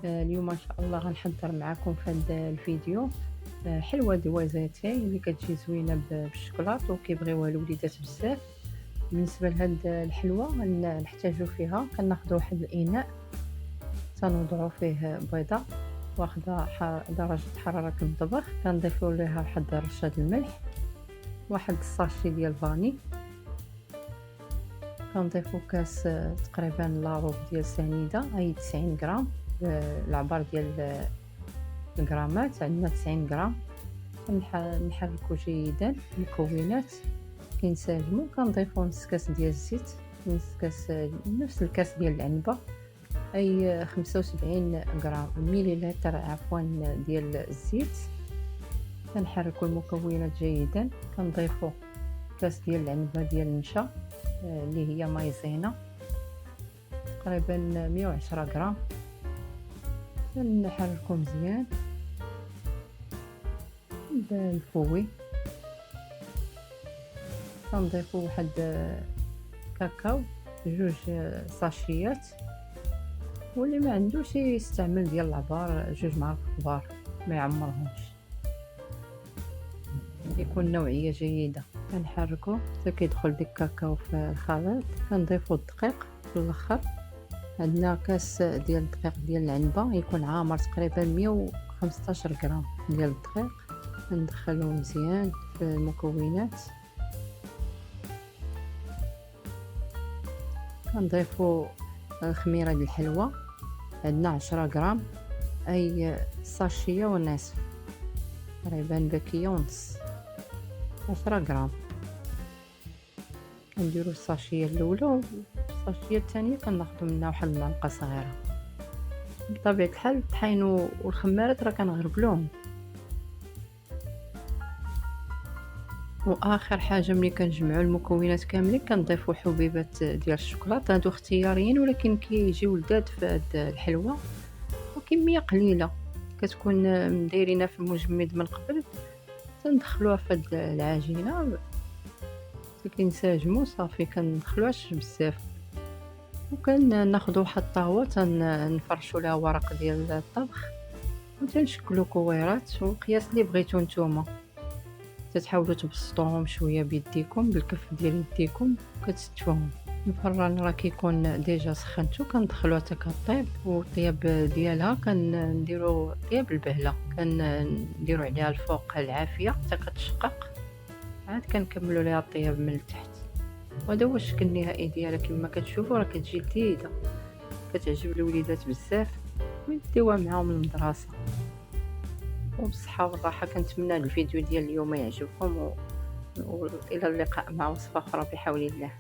اليوم ان شاء الله غنحضر معكم في هذا الفيديو حلوه دوازاتي اللي كتجي زوينه بالشكلاط وكيبغيوها الوليدات بزاف. بالنسبه لهاد الحلوه نحتاجو فيها كناخذوا واحد الاناء تنوضعوا فيه بيضه واخده درجه حراره المطبخ، كنضيفوا ليها واحد رشه الملح، واحد الساشي ديال فاني، كنضيفوا كاس تقريبا لاروب ديال سنيده اي 90 غرام العبار ديال الغرامات، عندنا 90 غرام. نحركو جيدا المكونات كينسجموا، كنضيفو نص كاس ديال الزيت، نفس الكاس ديال العنبه اي 75 غرام مليلتر عفوا ديال الزيت. كنحركو المكونات جيدا، كنضيفو كاس ديال العنبه ديال النشا اللي هي مايزينا تقريبا 110 غرام، كنحركو مزيان بالفوي. كنضيفو واحد كاكاو جوج ساشيات، واللي ما عندوش يستعمل ديال العبار جوج معالق كبار ما يعمرهمش، يكون نوعيه جيده. كنحركو حتى كيدخل ديك الكاكاو في الخليط. كنضيفو الدقيق في الاخر، عندنا كاس ديال الدقيق ديال العنبه يكون عامر تقريبا 115 غرام ديال الدقيق. ندخلوه مزيان في المكونات، كنضيفو الخميره ديال الحلوه، عندنا 10 غرام اي ساشيه ونصف تقريبا باكيه ونص 10 غرام. كنديرو الساشيه الاولى والساشيه الثانيه كناخذوا منها واحد المعلقه صغيره. بطبيعه الحال الطحين والخمارات راه كنغربلوهم. واخر حاجه ملي كنجمعوا المكونات كاملين كنضيفوا حبيبات ديال الشوكولاط، هادو اختياريين ولكن كيجيو لذاذ في هاد الحلوه، وكميه قليله كتكون دايرينها في المجمد من قبل، تندخلوها في هاد العجينه كينسجموا صافي. كندخلوهاش بزاف وكناخذوا واحد الطاوه تنفرشوا لها ورق ديال الطبخ وتنشكلوا كويرات والقياس اللي بغيتو نتوما. تحاولوا تبسطوهم شويه بيديكم بالكف ديال يديكم كتستفوهم. الفران راه كيكون ديجا سخنتو، كندخلوها حتى كطيب، والطياب ديالها كنديروا طياب البهله، كنديروا عليها الفوق العافيه حتى كتشقق، عاد كنكملوا ليها الطياب من التحت. وهذا هو الشكل النهائي ديالها. كما كتشوفوا راه كتجي لذيذه، كتعجب الوليدات بزاف ويديوها معاهم المدرسه. وبالصحه والراحه. كنتمنى الفيديو ديال اليوم يعجبكم والى اللقاء مع وصفه اخرى بحول الله.